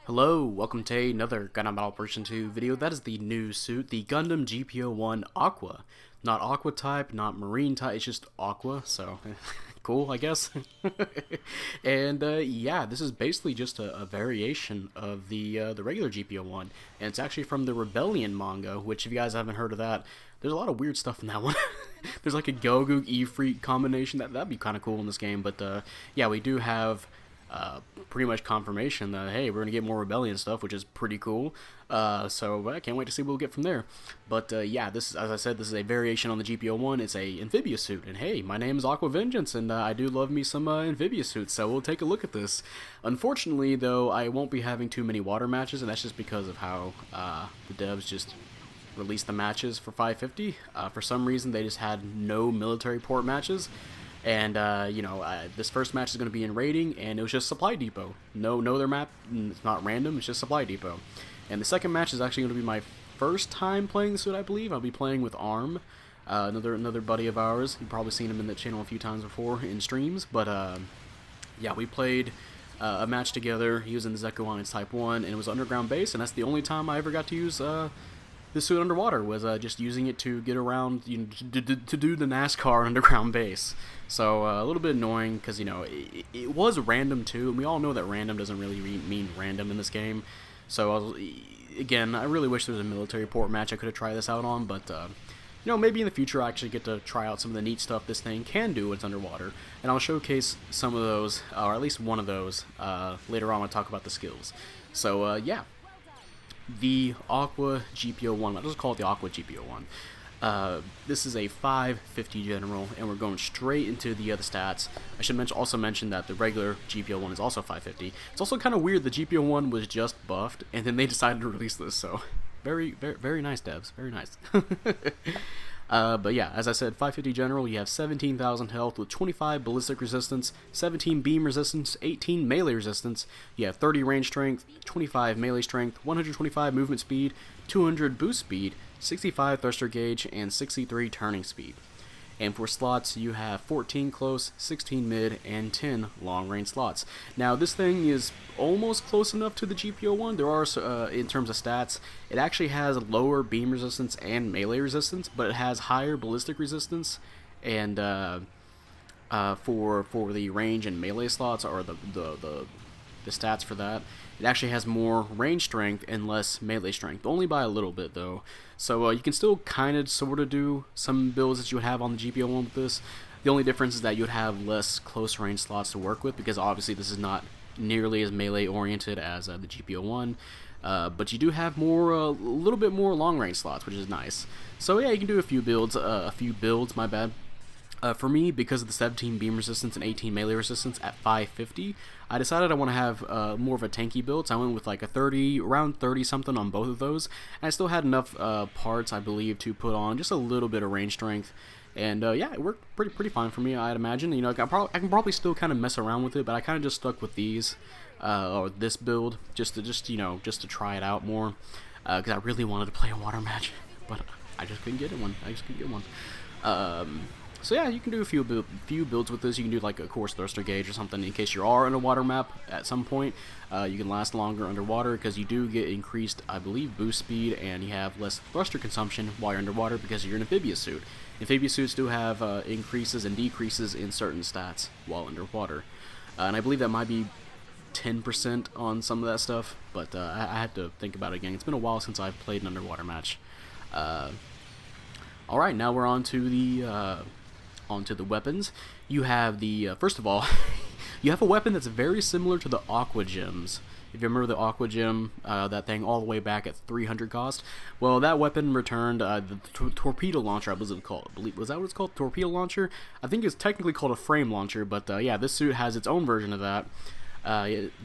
Hello, welcome to another Gundam Battle Version 2 video. That is the new suit, the Gundam GP01 Aqua. Not Aqua type, not Marine type, it's just Aqua, so cool, I guess. And yeah, this is basically just a variation of the regular GP01, and it's actually from the Rebellion manga, which if you guys haven't heard of that, there's a lot of weird stuff in that one. There's like a Gogu Ifrit combination, that'd be kind of cool in this game, but yeah, we do have pretty much confirmation that, hey, we're going to get more Rebellion stuff, which is pretty cool. So I can't wait to see what we'll get from there. But yeah, this is, as I said, this is a variation on the GP01. It's a amphibious suit. And hey, my name is Aqua Vengeance, and I do love me some amphibious suits, so we'll take a look at this. Unfortunately, though, I won't be having too many water matches, and that's just because of how the devs just released the matches for 550. For some reason, they just had no military port matches. And, this first match is going to be in raiding, and it was just Supply Depot. No other map, it's not random, it's just Supply Depot. And the second match is actually going to be my first time playing the suit, I believe. I'll be playing with Arm, another buddy of ours. You've probably seen him in the channel a few times before in streams. But, yeah, we played a match together. He was in the Zeko Alliance Type 1, and it was underground base, and that's the only time I ever got to use this suit underwater, was just using it to get around, to do the NASCAR underground base. So a little bit annoying because, it was random too, and we all know that random doesn't really mean random in this game. So again, I really wish there was a military port match I could have tried this out on, but maybe in the future I actually get to try out some of the neat stuff this thing can do when it's underwater, and I'll showcase some of those, or at least one of those, later on when I talk about the skills. So yeah. The Aqua GP01, I'll just call it the Aqua GP01. This is a 550 general, and we're going straight into the other stats. I should also mention that the regular GP01 is also 550. It's also kind of weird, the GP01 was just buffed, and then they decided to release this, so very nice, devs, very nice. But yeah, as I said, 550 general, you have 17,000 health with 25 ballistic resistance, 17 beam resistance, 18 melee resistance, you have 30 range strength, 25 melee strength, 125 movement speed, 200 boost speed, 65 thruster gauge, and 63 turning speed. And for slots, you have 14 close, 16 mid, and 10 long range slots. Now, this thing is almost close enough to the GP01. There are, in terms of stats, it actually has lower beam resistance and melee resistance, but it has higher ballistic resistance. And for the range and melee slots, or the stats for that, it actually has more range strength and less melee strength, only by a little bit though. So you can still kind of sort of do some builds that you would have on the GP01 with this. The only difference is that you would have less close range slots to work with, because obviously this is not nearly as melee oriented as the GP01. But you do have a little bit more long range slots, which is nice. So yeah, you can do a few builds, my bad. For me, because of the 17 beam resistance and 18 melee resistance at 550, I decided I want to have more of a tanky build, so I went with like around 30 something on both of those, and I still had enough parts, I believe, to put on just a little bit of range strength, and yeah, it worked pretty fine for me, I'd imagine. I can probably still kind of mess around with it, but I kind of just stuck with these, or this build, just to try it out more, because I really wanted to play a water match, but I just couldn't get one. So yeah, you can do a few builds with this. You can do like a coarse thruster gauge or something in case you are on a water map at some point. You can last longer underwater because you do get increased, I believe, boost speed, and you have less thruster consumption while you're underwater because you're in an amphibious suit. Amphibious suits do have increases and decreases in certain stats while underwater. And I believe that might be 10% on some of that stuff, but I had to think about it again. It's been a while since I've played an underwater match. Alright, now we're on to the weapons. You have first of all, you have a weapon that's very similar to the Aqua Gems. If you remember the Aqua Gem, that thing all the way back at 300 cost, well, that weapon returned the torpedo launcher, I believe it was called. Was that what it's called? Torpedo launcher? I think it's technically called a frame launcher, but yeah, this suit has its own version of that.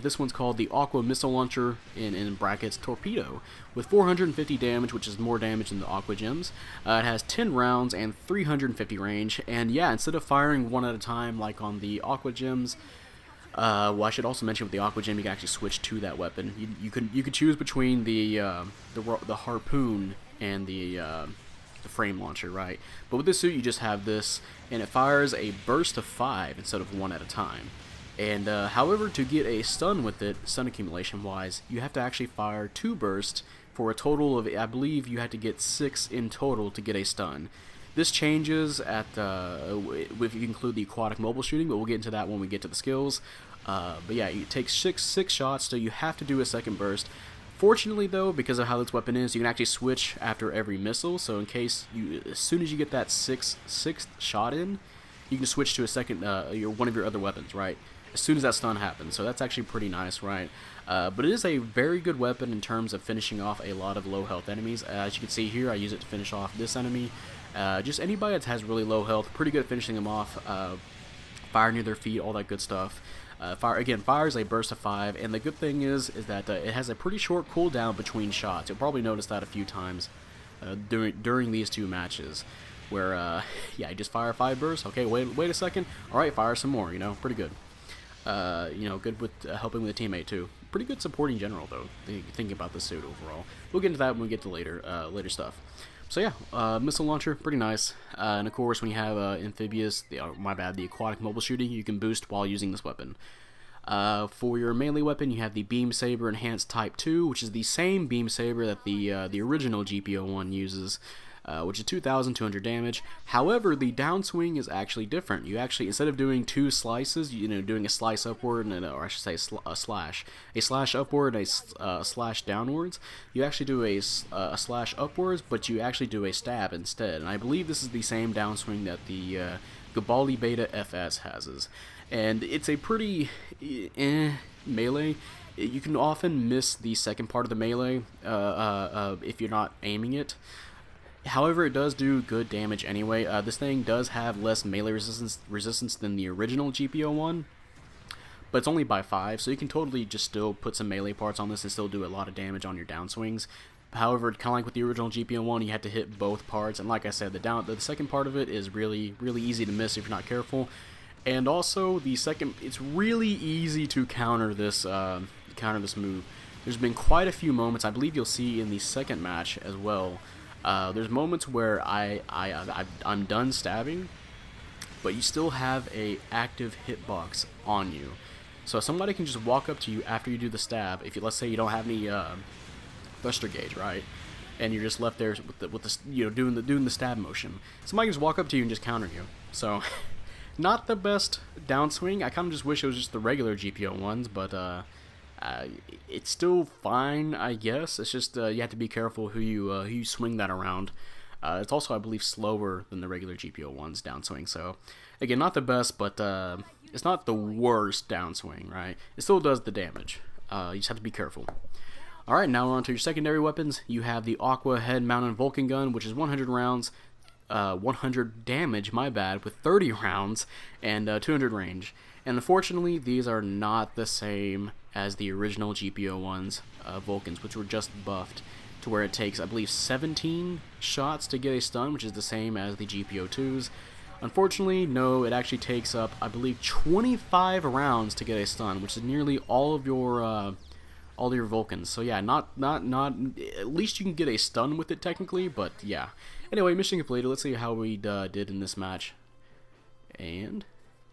This one's called the Aqua Missile Launcher, in brackets Torpedo, with 450 damage, which is more damage than the Aqua Gems. It has 10 rounds and 350 range, and yeah, instead of firing one at a time like on the Aqua Gems, well, I should also mention with the Aqua Gem, you can actually switch to that weapon. You could choose between the harpoon and the frame launcher, right? But with this suit, you just have this, and it fires a burst of 5 instead of one at a time. And however, to get a stun with it, stun accumulation wise, you have to actually fire 2 bursts for a total of, I believe you have to get 6 in total to get a stun. This changes at if you include the aquatic mobile shooting, but we'll get into that when we get to the skills. But yeah, it takes six shots, so you have to do a second burst. Fortunately, though, because of how this weapon is, you can actually switch after every missile. So in case as soon as you get that sixth shot in, you can switch to a second, one of your other weapons, right? As soon as that stun happens. So that's actually pretty nice, right? But it is a very good weapon in terms of finishing off a lot of low health enemies. As you can see here, I use it to finish off this enemy. Just anybody that has really low health, pretty good at finishing them off. Fire near their feet, all that good stuff. Fire is a burst of 5, and the good thing is that it has a pretty short cooldown between shots. You'll probably notice that a few times during these 2 matches, where yeah, you just fire 5 bursts. Okay, wait a second. All right, fire some more. You know, pretty good. You know, good with helping with the teammate too. Pretty good support in general, though. Thinking about the suit overall, we'll get into that when we get to later stuff. So yeah, missile launcher, pretty nice. And of course, when you have amphibious, the aquatic mobile shooting, you can boost while using this weapon. For your melee weapon, you have the Beam Saber Enhanced Type 2, which is the same Beam Saber that the original GP01 uses, which is 2,200 damage. However, the downswing is actually different. You actually, instead of doing 2 slices, you know, doing a slice upward, or I should say a slash upward, a slash downwards, you actually do a slash upwards, but you actually do a stab instead. And I believe this is the same downswing that the Gabali Beta FS has. And it's a pretty melee. You can often miss the second part of the melee if you're not aiming it. However, it does do good damage anyway. This thing does have less melee resistance than the original GP01, but it's only by 5, so you can totally just still put some melee parts on this and still do a lot of damage on your downswings. However, kind of like with the original GP01, you have to hit both parts, and like I said, the second part of it is really easy to miss if you're not careful. And also, it's really easy to counter this move. There's been quite a few moments, I believe you'll see in the second match as well. There's moments where I'm done stabbing, but you still have a active hitbox on you. So somebody can just walk up to you after you do the stab. If let's say you don't have any thruster gauge, right, and you're just left there with the you know, doing the stab motion. Somebody can just walk up to you and just counter you. So not the best downswing. I kind of just wish it was just the regular GP01s, but it's still fine, I guess. It's just you have to be careful who you swing that around. It's also, I believe, slower than the regular GP01's downswing. So again, not the best, but it's not the worst downswing, right? It still does the damage. You just have to be careful. All right, now we're on to your secondary weapons. You have the Aqua head-mounted Vulcan gun, which is 100 rounds, 100 damage, my bad, with 30 rounds and 200 range. And unfortunately, these are not the same as the original GP01's Vulcans, which were just buffed to where it takes, I believe, 17 shots to get a stun, which is the same as the GP02's. Unfortunately, no, it actually takes up, I believe, 25 rounds to get a stun, which is nearly all of your Vulcans. So yeah, not at least you can get a stun with it technically, but yeah. Anyway, mission completed. Let's see how we did in this match. And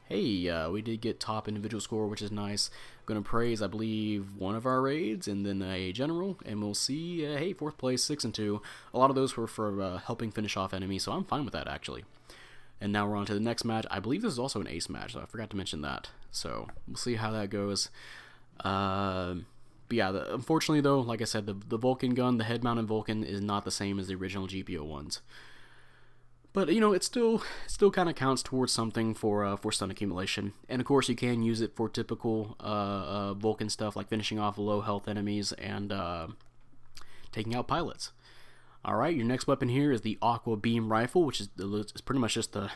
hey, we did get top individual score, which is nice. I'm gonna praise, I believe, one of our raids and then a general, and we'll see. Hey, 4th place, 6 and 2. A lot of those were for helping finish off enemies, so I'm fine with that actually. And now we're on to the next match. I believe this is also an ace match, so I forgot to mention that. So we'll see how that goes. But yeah, unfortunately though, like I said, the Vulcan gun, the head-mounted Vulcan, is not the same as the original GP01's. But you know, it still kind of counts towards something for stun accumulation. And of course, you can use it for typical Vulcan stuff like finishing off low health enemies and taking out pilots. All right, your next weapon here is the Aqua beam rifle, which is pretty much just the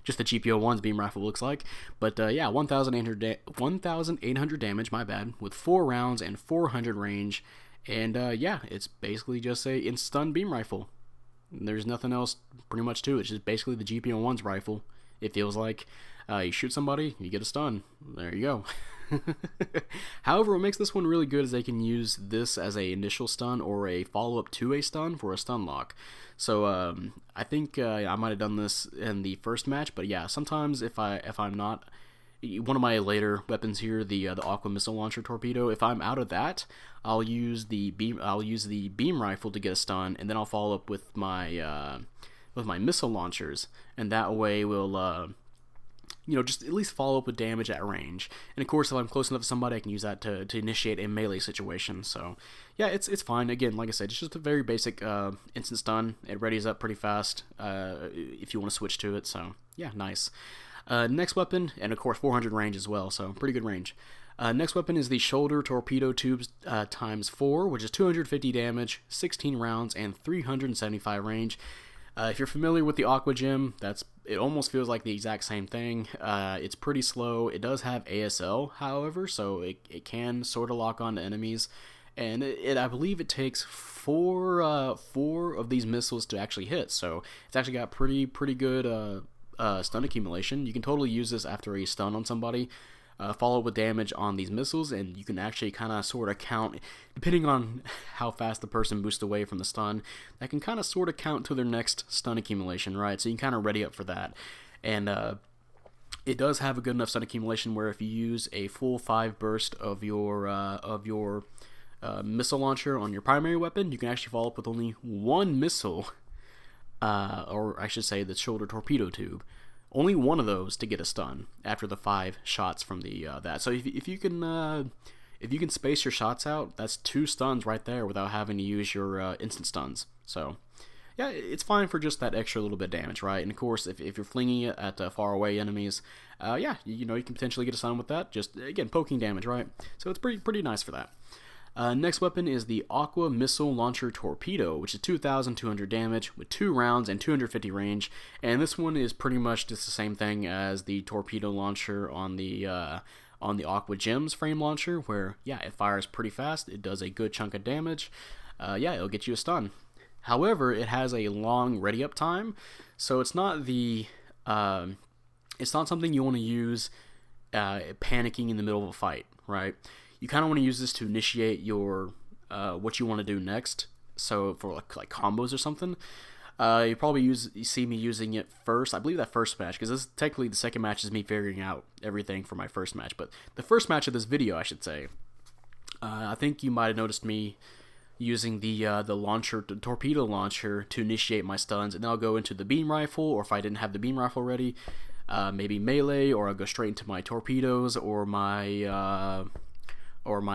GP01's beam rifle looks like. But yeah, 1,800 damage, my bad, with 4 rounds and 400 range. And yeah, it's basically just a stun beam rifle. There's nothing else pretty much to it. It's just basically the GP01's rifle, it feels like. You shoot somebody, you get a stun. There you go. However, what makes this one really good is they can use this as a initial stun or a follow-up to a stun for a stun lock. So I think I might have done this in the first match, but yeah, sometimes if I'm not one of my later weapons here, the Aqua missile launcher torpedo. If I'm out of that, I'll use the beam rifle to get a stun, and then I'll follow up with my missile launchers, and that way we'll just at least follow up with damage at range. And of course, if I'm close enough to somebody, I can use that to initiate a melee situation. So yeah, it's fine. Again, like I said, it's just a very basic instant stun. It readies up pretty fast if you want to switch to it. So yeah, nice. Next weapon, and of course 400 range as well, so pretty good range. Next weapon is the shoulder torpedo tubes times 4, which is 250 damage, 16 rounds, and 375 range. If you're familiar with the Aqua GM, it almost feels like the exact same thing. It's pretty slow. It does have ASL, however, so it can sort of lock on to enemies. And I believe it takes four of these missiles to actually hit, so it's actually got pretty good stun accumulation. You can totally use this after a stun on somebody. Follow with damage on these missiles, and you can actually kind of sort of count, depending on how fast the person boosts away from the stun, that can kind of sort of count to their next stun accumulation, right? So you can kind of ready up for that. And it does have a good enough stun accumulation where if you use a full 5 burst of your missile launcher on your primary weapon, you can actually follow up with only 1 missile, or I should say the shoulder torpedo tube. Only 1 of those to get a stun after the 5 shots from the that. So if you can space your shots out, that's 2 stuns right there without having to use your instant stuns. So yeah, it's fine for just that extra little bit of damage, right? And of course, if you're flinging it at far away enemies, yeah, you can potentially get a stun with that. Just again, poking damage, right? So it's pretty nice for that. Next weapon is the Aqua Missile Launcher Torpedo, which is 2,200 damage with 2 rounds and 250 range. And this one is pretty much just the same thing as the torpedo launcher on the Aqua GM's frame launcher, where yeah, it fires pretty fast. It does a good chunk of damage. Yeah, it'll get you a stun. However, it has a long ready up time, so it's not something you want to use panicking in the middle of a fight, right? You kind of want to use this to initiate your what you want to do next. So for like combos or something, you probably see me using it first. I believe that first match, because this technically the second match is me figuring out everything for my first match. But the first match of this video, I should say, I think you might have noticed me using the torpedo launcher to initiate my stuns, and then I'll go into the beam rifle, or if I didn't have the beam rifle ready, maybe melee, or I'll go straight into my torpedoes or my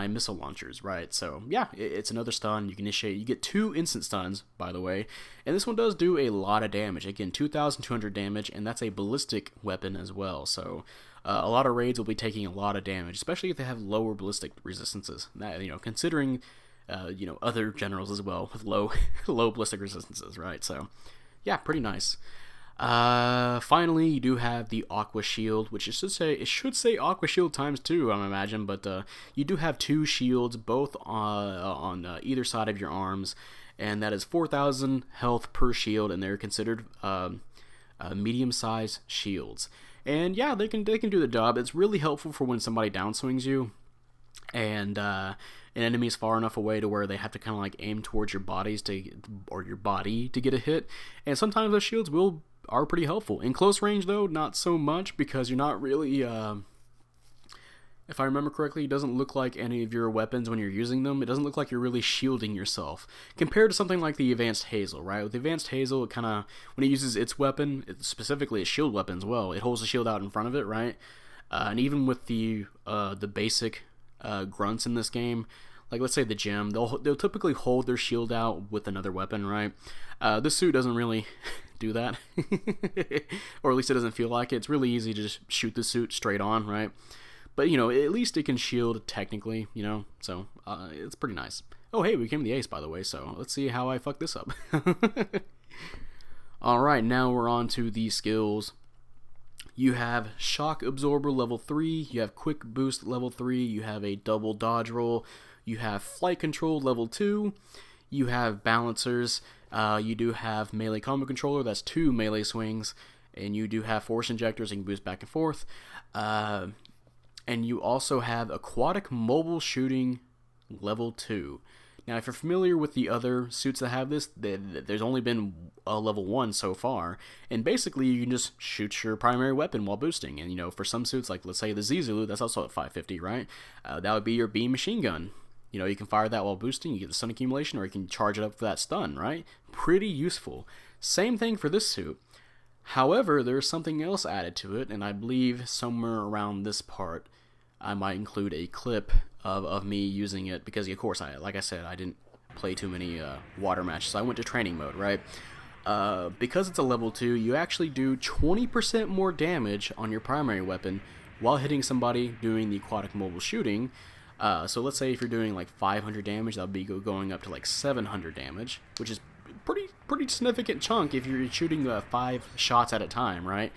missile launchers, right? So yeah, it's another stun. You can initiate. You get 2 instant stuns, by the way, and this one does do a lot of damage. Again, 2,200 damage, and that's a ballistic weapon as well. So a lot of raids will be taking a lot of damage, especially if they have lower ballistic resistances. That, considering other generals as well with low ballistic resistances, right? So yeah, pretty nice. Finally, you do have the Aqua Shield, which it should say Aqua Shield times 2, I imagine, but you do have 2 shields, both on either side of your arms, and that is 4,000 health per shield, and they're considered medium-sized shields. And yeah, they can do the job. It's really helpful for when somebody downswings you, and an enemy is far enough away to where they have to kind of like aim towards your body to get a hit. And sometimes those shields are pretty helpful. In close range, though, not so much, because you're not really, if I remember correctly, it doesn't look like any of your weapons when you're using them. It doesn't look like you're really shielding yourself, compared to something like the Advanced Hazel, right? With the Advanced Hazel, it kind of, when it uses its weapon, specifically a shield weapon as well, it holds the shield out in front of it, right? And even with the basic grunts in this game, like let's say the gem, they'll typically hold their shield out with another weapon, right? This suit doesn't really do that, or at least it doesn't feel like it. It's really easy to just shoot the suit straight on, right? But at least it can shield technically, so it's pretty nice. Oh hey, we became the ace, by the way, so let's see how I fuck this up. Alright, now we're on to the skills. You have Shock Absorber level 3, you have Quick Boost level 3, you have a double dodge roll, you have Flight Control level 2, you have Balancers, you do have Melee Combo Controller, that's 2 melee swings, and you do have Force Injectors, and you can boost back and forth, and you also have Aquatic Mobile Shooting level 2. Now, if you're familiar with the other suits that have this, there's only been a level 1 so far, and basically you can just shoot your primary weapon while boosting. And, you know, for some suits, like let's say the Zulu, that's also at 550, right? That would be your beam machine gun. You know, you can fire that while boosting, you get the stun accumulation, or you can charge it up for that stun, right? Pretty useful. Same thing for this suit. However, there's something else added to it, and I believe somewhere around this part, I might include a clip of me using it, because of course, like I said, I didn't play too many water matches, so I went to training mode, right? Because it's a level 2, you actually do 20% more damage on your primary weapon while hitting somebody doing the aquatic mobile shooting. So let's say if you're doing like 500 damage, that would be going up to like 700 damage, which is pretty significant chunk if you're shooting 5 shots at a time, right?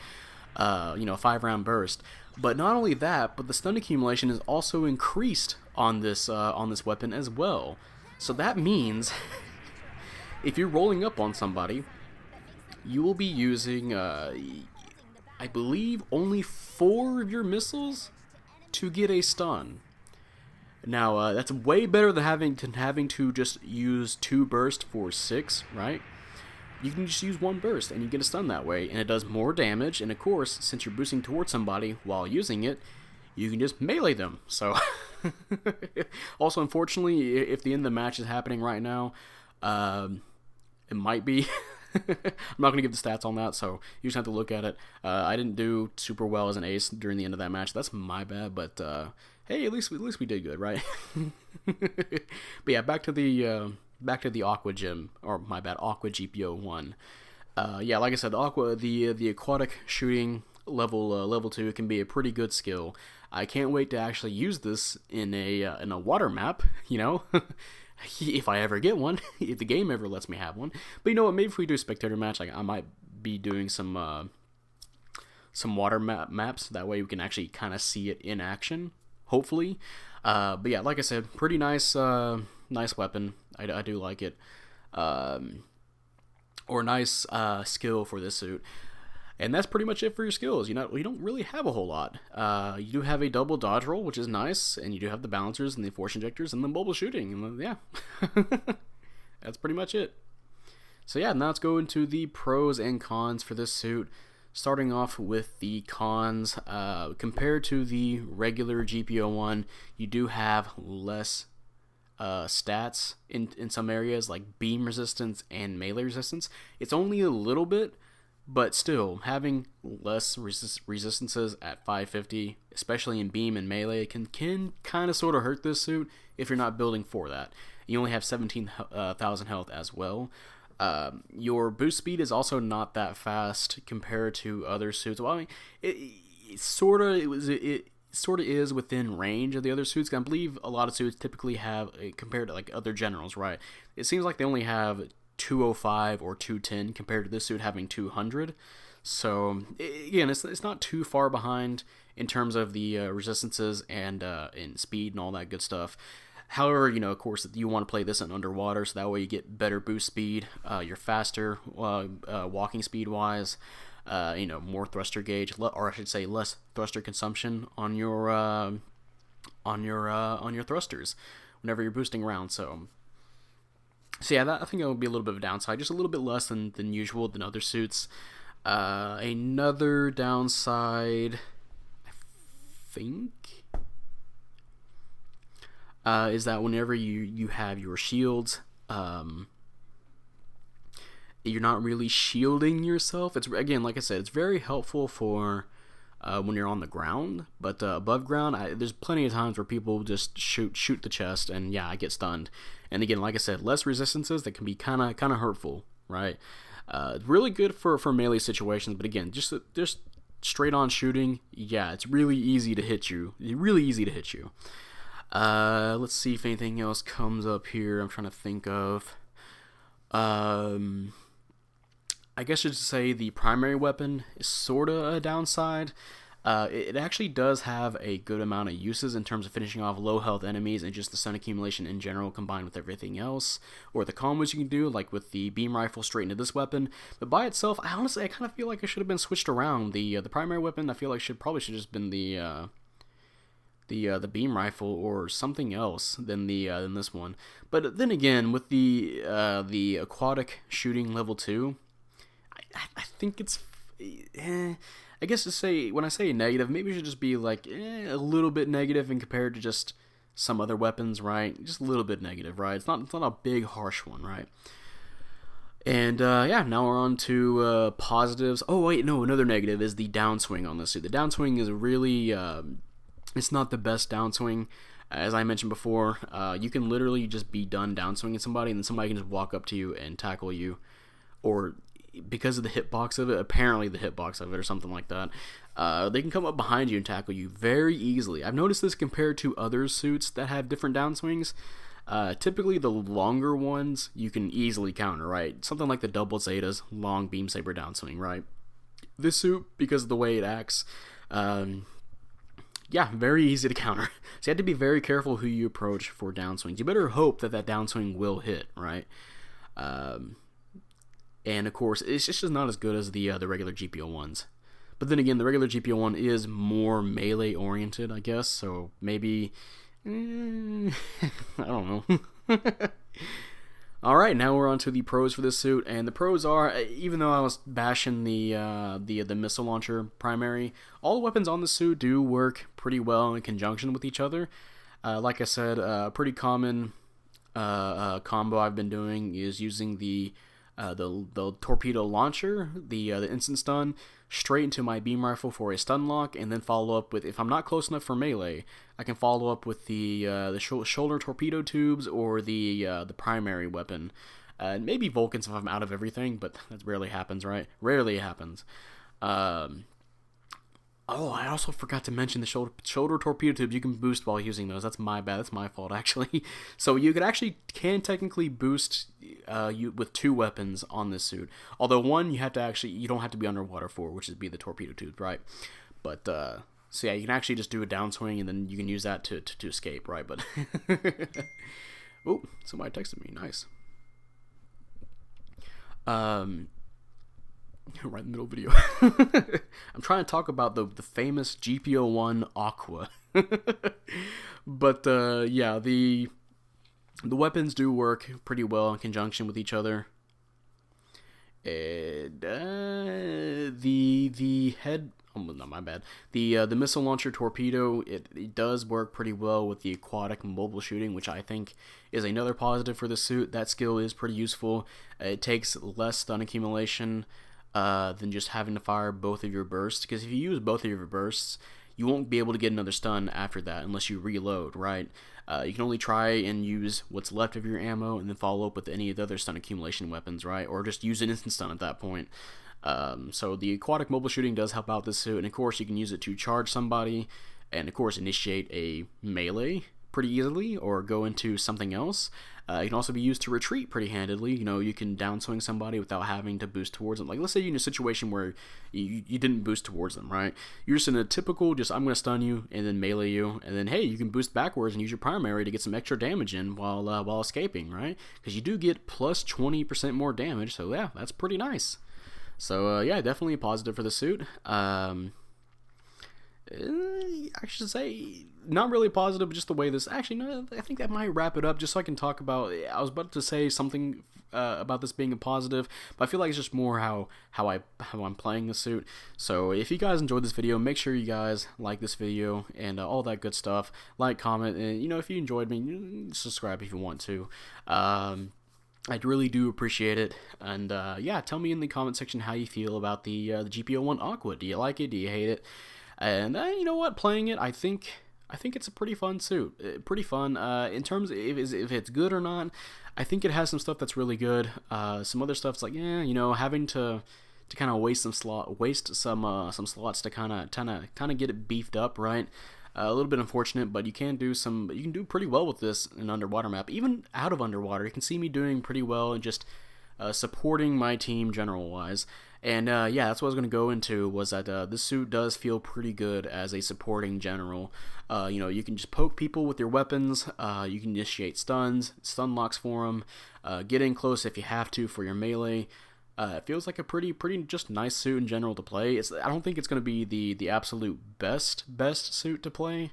You know, a 5-round burst. But not only that, but the stun accumulation is also increased on this weapon as well. So that means if you're rolling up on somebody, you will be using, I believe, only 4 of your missiles to get a stun. Now, that's way better than having to just use 2 bursts for 6, right? You can just use 1 burst and you get a stun that way, and it does more damage, and of course, since you're boosting towards somebody while using it, you can just melee them. So, also, unfortunately, if the end of the match is happening right now, it might be. I'm not going to give the stats on that, so you just have to look at it. I didn't do super well as an ace during the end of that match. That's my bad, but hey, at least we did good, right? But yeah, back to the Aqua Gym, or my bad, Aqua GP01. Yeah, like I said, the aquatic shooting level 2 can be a pretty good skill. I can't wait to actually use this in a water map, you know. If I ever get one, if the game ever lets me have one. But you know what, maybe if we do a spectator match, like I might be doing some water maps, that way we can actually kind of see it in action, hopefully. But yeah, like I said, pretty nice nice weapon. I do like it. Or nice skill for this suit. And that's pretty much it for your skills. You don't really have a whole lot. You do have a double dodge roll, which is nice, and you do have the balancers and the force injectors and the mobile shooting. And yeah, that's pretty much it. So yeah, now let's go into the pros and cons for this suit. Starting off with the cons, compared to the regular GP01, you do have less stats in some areas, like beam resistance and melee resistance. It's only a little bit, but still, having less resistances at 550, especially in beam and melee, can kind of sort of hurt this suit if you're not building for that. You only have 17,000 health as well. Your boost speed is also not that fast compared to other suits. Well, I mean, it sort of is within range of the other suits. I believe a lot of suits typically have, compared to like other generals, right? It seems like they only have 205 or 210 compared to this suit having 200. So again, it's not too far behind in terms of the resistances and in speed and all that good stuff. However, you know, of course, you want to play this in underwater, so that way you get better boost speed. You're faster walking speed wise. You know, more thruster gauge, or I should say, less thruster consumption on your thrusters whenever you're boosting around. So yeah, I think it would be a little bit of a downside, just a little bit less than usual than other suits. Another downside, I think, is that whenever you have your shields, you're not really shielding yourself. It's, again, like I said, it's very helpful for when you're on the ground, but above ground, there's plenty of times where people just shoot the chest, and yeah, I get stunned. And again, like I said, less resistances that can be kind of hurtful, right? Really good for melee situations, but again, just straight on shooting, yeah, it's really easy to hit you. Let's see if anything else comes up here. I'm trying to think of. I guess you should say the primary weapon is sort of a downside. It actually does have a good amount of uses in terms of finishing off low health enemies and just the stun accumulation in general combined with everything else, or the combos you can do, like with the beam rifle straight into this weapon. But by itself, I kind of feel like it should have been switched around. The primary weapon, I feel like probably should have just been the the beam rifle or something else than than this one. But then again, with the aquatic shooting level 2, I think it's I guess to say, when I say negative, maybe it should just be like a little bit negative in compared to just some other weapons, right? Just a little bit negative, right? It's not a big harsh one, right? And yeah, now we're on to positives. Oh wait, no, another negative is the downswing on this suit. The downswing is really it's not the best downswing. As I mentioned before, you can literally just be done downswinging somebody, and then somebody can just walk up to you and tackle you, or because of the hitbox of it, apparently the hitbox of it or something like that, they can come up behind you and tackle you very easily. I've noticed this compared to other suits that have different downswings. Typically the longer ones you can easily counter, right? Something like the double Zeta's long beam saber downswing, right? This suit, because of the way it acts, yeah, very easy to counter. So you have to be very careful who you approach for downswings. You better hope that downswing will hit, right? And of course, it's just not as good as the regular GP01s. But then again, the regular GP01 is more melee oriented, I guess. So maybe, I don't know. All right, now we're on to the pros for this suit, and the pros are, even though I was bashing the missile launcher primary, all the weapons on the suit do work pretty well in conjunction with each other. Like I said, a pretty common combo I've been doing is using the torpedo launcher, the instant stun, straight into my beam rifle for a stun lock, and then follow up with, if I'm not close enough for melee, I can follow up with the shoulder torpedo tubes or the primary weapon. Maybe Vulcans if I'm out of everything, but that rarely happens, right? Rarely it happens. Oh, I also forgot to mention the shoulder torpedo tubes. You can boost while using those. That's my bad. That's my fault, actually. So you can technically boost you with 2 weapons on this suit. Although one you don't have to be underwater for, which would be the torpedo tube, right? But so yeah, you can actually just do a downswing and then you can use that to escape, right? But oh, somebody texted me. Nice. Right in the middle of the video. I'm trying to talk about the famous GP01 Aqua. But yeah, the weapons do work pretty well in conjunction with each other. And the head, oh no, my bad. The missile launcher torpedo, it does work pretty well with the aquatic mobile shooting, which I think is another positive for the suit. That skill is pretty useful. It takes less stun accumulation than just having to fire both of your bursts, because if you use both of your bursts, you won't be able to get another stun after that unless you reload, right? You can only try and use what's left of your ammo and then follow up with any of the other stun accumulation weapons, right? Or just use an instant stun at that point. So the aquatic mobile shooting does help out this suit, and of course you can use it to charge somebody, and of course initiate a melee pretty easily, or go into something else. It can also be used to retreat pretty handedly. You know, you can downswing somebody without having to boost towards them. Like, let's say you're in a situation where you didn't boost towards them, right? You're just in a typical, I'm going to stun you and then melee you, and then, hey, you can boost backwards and use your primary to get some extra damage in while escaping, right? Because you do get plus 20% more damage, so yeah, that's pretty nice. So, yeah, definitely a positive for the suit. I should say, not really positive, but just the way this, actually, no, I think that might wrap it up, just so I can talk about, I was about to say something about this being a positive, but I feel like it's just more how I'm playing the suit. So if you guys enjoyed this video, make sure you guys like this video and all that good stuff. Like, comment, and, you know, if you enjoyed me, subscribe if you want to. I really do appreciate it, and yeah, tell me in the comment section how you feel about the GP01 Aqua. Do you like it? Do you hate it? And you know what, playing it, I think it's a pretty fun suit. Pretty fun. In terms of if it's good or not, I think it has some stuff that's really good. Some other stuff's like, yeah, you know, having to kind of waste some slots to kind of get it beefed up, right? A little bit unfortunate, but you can do pretty well with this in underwater map. Even out of underwater, you can see me doing pretty well and just supporting my team general wise. And yeah, that's what I was going to go into, was that this suit does feel pretty good as a supporting general. You know, you can just poke people with your weapons, you can initiate stuns, stun locks for them, get in close if you have to for your melee. It feels like a pretty just nice suit in general to play. I don't think it's going to be the absolute best suit to play,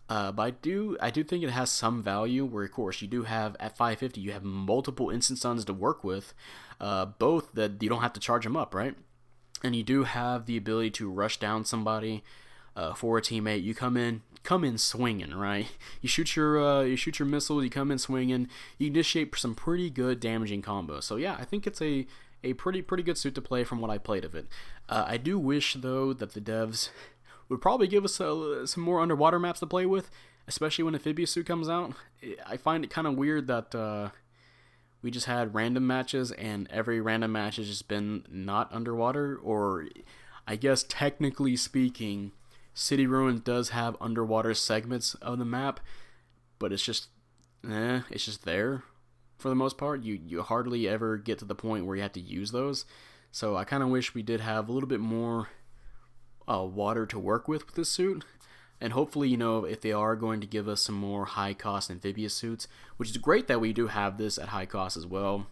But I do think it has some value. Where of course you do have at 550, you have multiple instant suns to work with, both that you don't have to charge them up, right? And you do have the ability to rush down somebody for a teammate. You come in swinging, right? You shoot your missiles. You come in swinging. You initiate some pretty good damaging combos. So yeah, I think it's a pretty good suit to play from what I played of it. I do wish though that the devs would probably give us some more underwater maps to play with, especially when Amphibious Suit comes out. I find it kind of weird that we just had random matches, and every random match has just been not underwater, or I guess technically speaking, City Ruins does have underwater segments of the map, but it's just there for the most part. You hardly ever get to the point where you have to use those. So I kind of wish we did have a little bit more water to work with this suit, and hopefully, you know, if they are going to give us some more high cost amphibious suits, which is great that we do have this at high cost as well.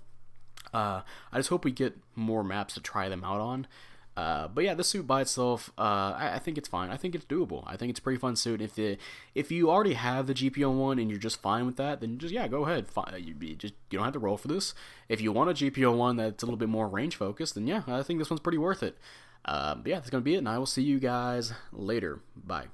I just hope we get more maps to try them out on. But yeah, this suit by itself, I think it's fine. I think it's doable. I think it's a pretty fun suit. If you already have the GP01 and you're just fine with that, then just, yeah, go ahead. You don't have to roll for this. If you want a GP01 that's a little bit more range focused, then yeah, I think this one's pretty worth it. But yeah, that's gonna be it, and I will see you guys later. Bye.